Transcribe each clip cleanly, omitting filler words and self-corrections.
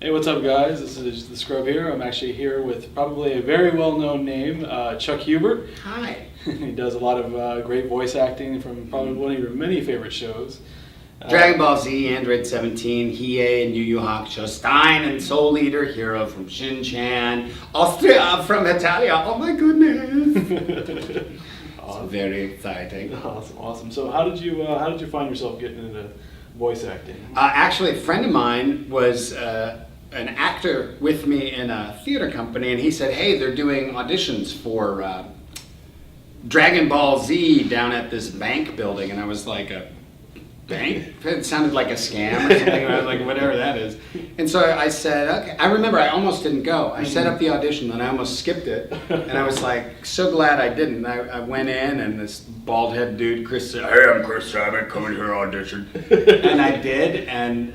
Hey, what's up, guys? This is the Scrub here. I'm actually here with probably a very well-known name, Chuck Hubert. Hi. He does a lot of great voice acting from probably one of your many favorite shows. Dragon Ball Z, Android 17, Hiei and Yu Yu Hakusho, Stein and Soul Eater, Hero from Shin-Chan, Austria from Italia. Oh my goodness! Awesome. It's very exciting. Awesome. So how did you find yourself getting into voice acting? Actually, a friend of mine was an actor with me in a theater company, and he said, "Hey, they're doing auditions for Dragon Ball Z down at this bank building," and I was like, "A bank?" It sounded like a scam or something. I was like, whatever that is. And so I said, okay. I remember I almost didn't go. I set up the audition and I almost skipped it. And I was like, so glad I didn't. I went in and this bald head dude, Chris, said, "Hey, I'm Chris Sabat, coming here to audition." And I did. And,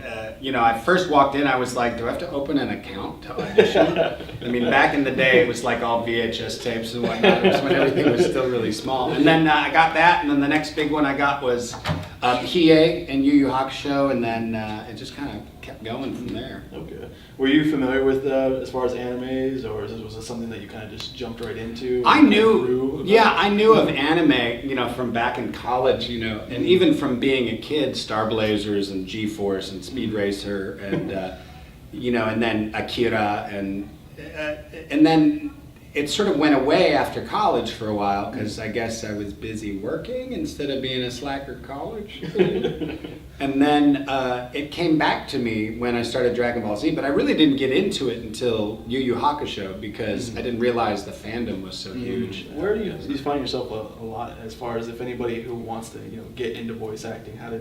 I first walked in, I was like, do I have to open an account to audition? I mean, back in the day, it was like all VHS tapes and whatnot. It was when everything was still really small. And then I got that. And then the next big one I got was Hiei and Yu Yu Hakusho, and then it just kind of kept going from there. Okay. Were you familiar with as far as animes, or was this something that you kind of just jumped right into? I knew of anime, from back in college, and even from being a kid, Star Blazers and G-Force and Speed Racer, and and then Akira, and then it sort of went away after college for a while because I guess I was busy working instead of being a slacker college. And then it came back to me when I started Dragon Ball Z, but I really didn't get into it until Yu Yu Hakusho because I didn't realize the fandom was so huge. Where do you find yourself a lot as far as if anybody who wants to get into voice acting, how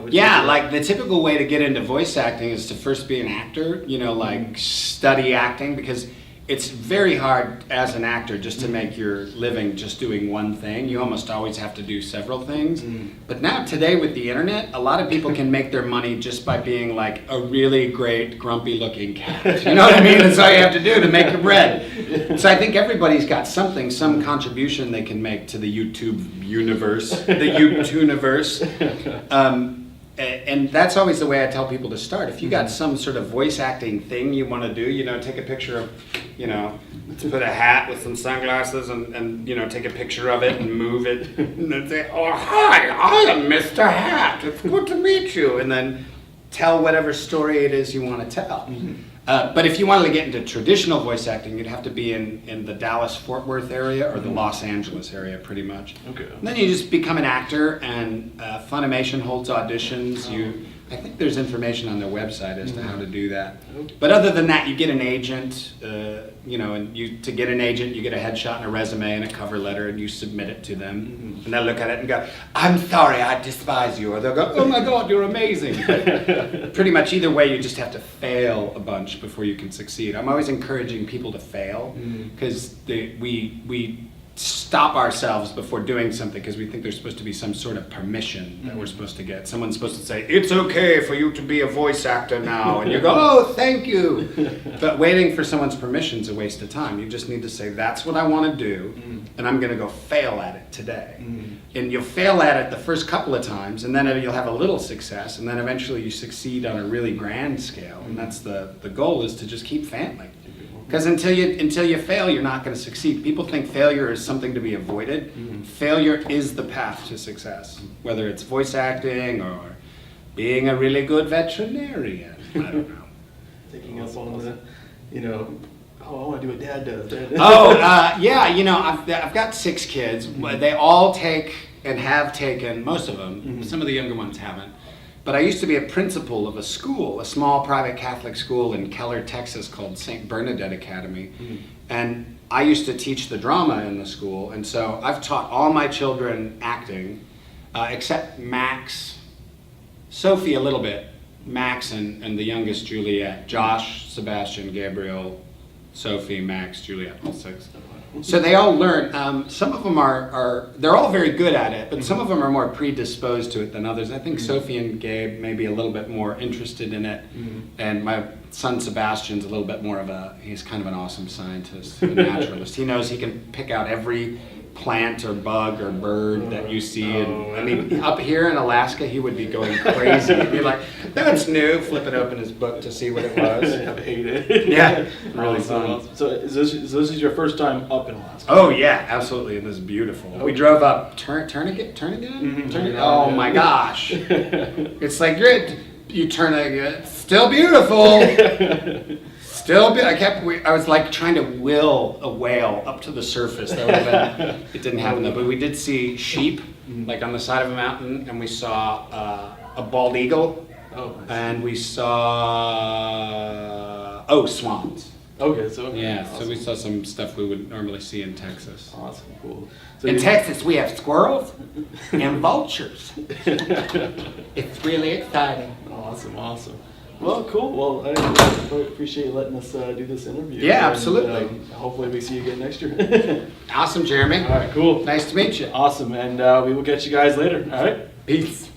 would you like the typical way to get into voice acting is to first be an actor, like study acting, because it's very hard as an actor just to make your living just doing one thing. You almost always have to do several things. But now today with the internet, a lot of people can make their money just by being like a really great grumpy looking cat. You know what I mean? That's all you have to do to make your bread. So I think everybody's got some contribution they can make to the YouTube universe, the YouTube-universe. And that's always the way I tell people to start. If you got some sort of voice acting thing you want to do, take a picture of, put a hat with some sunglasses and take a picture of it and move it and then say, "Oh, hi, I am Mr. Hat. It's good to meet you." And then tell whatever story it is you want to tell. But if you wanted to get into traditional voice acting, you'd have to be in the Dallas-Fort Worth area or the Los Angeles area, pretty much. Okay. And then you just become an actor, and Funimation holds auditions. I think there's information on their website as to how to do that. But other than that, you get an agent, and to get an agent, you get a headshot and a resume and a cover letter, and you submit it to them. And they'll look at it and go, "I'm sorry, I despise you." Or they'll go, "Oh my God, you're amazing." Pretty much either way, you just have to fail a bunch before you can succeed. I'm always encouraging people to fail, because we stop ourselves before doing something because we think there's supposed to be some sort of permission that we're supposed to get. Someone's supposed to say, "It's okay for you to be a voice actor now," and you go, "Oh, thank you." But waiting for someone's permission is a waste of time. You just need to say, "That's what I want to do, and I'm going to go fail at it today." And you'll fail at it the first couple of times, and then you'll have a little success, and then eventually you succeed on a really grand scale. And that's the goal, is to just keep failing. Because until you fail, you're not going to succeed. People think failure is something to be avoided. Failure is the path to success, whether it's voice acting or being a really good veterinarian. I don't know. Taking us on the, I want to do what Dad does. I've got 6 kids. They all take and have taken, most of them. Some of the younger ones haven't. But I used to be a principal of a school, a small private Catholic school in Keller, Texas, called St. Bernadette Academy. And I used to teach the drama in the school. And so I've taught all my children acting, except Max, Sophie a little bit, Max and the youngest Juliet, Josh, Sebastian, Gabriel, Sophie, Max, Juliet, all 6. So they all learn. Some of them they're all very good at it, but some of them are more predisposed to it than others. I think Sophie and Gabe may be a little bit more interested in it, and my son Sebastian's a little bit more he's kind of an awesome scientist, a naturalist. He knows he can pick out every plant or bug or bird that you see. And I mean, up here in Alaska, he would be going crazy. He'd be like, "That's new." Flip it open his book to see what it was. I hate it. Yeah, really Awesome, fun. awesome. So this is your first time up in Alaska? Oh yeah, absolutely. It was beautiful. We drove up Turnagain. Oh my gosh! It's like you Turnagain, still beautiful. I was like trying to will a whale up to the surface. That would have been, it didn't happen though. But we did see sheep, like on the side of a mountain, and we saw a bald eagle, and we saw swans. Okay, so Yeah, so we saw some stuff we would normally see in Texas. Awesome, cool. So In Texas, we have squirrels and vultures. It's really exciting. Awesome. Well, cool. Well, I appreciate you letting us do this interview. Yeah, absolutely. And, hopefully we see you again next year. Awesome, Jeremy. All right, cool. Nice to meet you. Awesome, and we will catch you guys later. All right? Peace.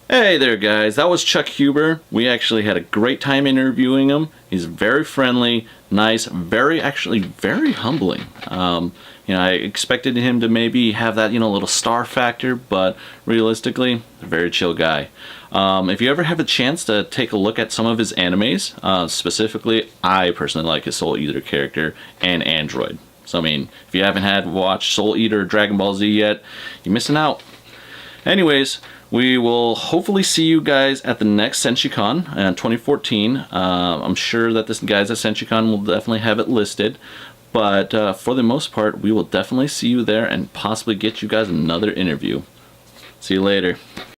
Hey there guys, that was Chuck Huber. We actually had a great time interviewing him. He's very friendly, nice, very humbling. I expected him to maybe have that, little star factor, but realistically, a very chill guy. If you ever have a chance to take a look at some of his animes, specifically, I personally like his Soul Eater character and Android. So, if you haven't watched Soul Eater or Dragon Ball Z yet, you're missing out. Anyways, we will hopefully see you guys at the next SenshiCon 2014. I'm sure that the guys at SenshiCon will definitely have it listed. But for the most part, we will definitely see you there and possibly get you guys another interview. See you later.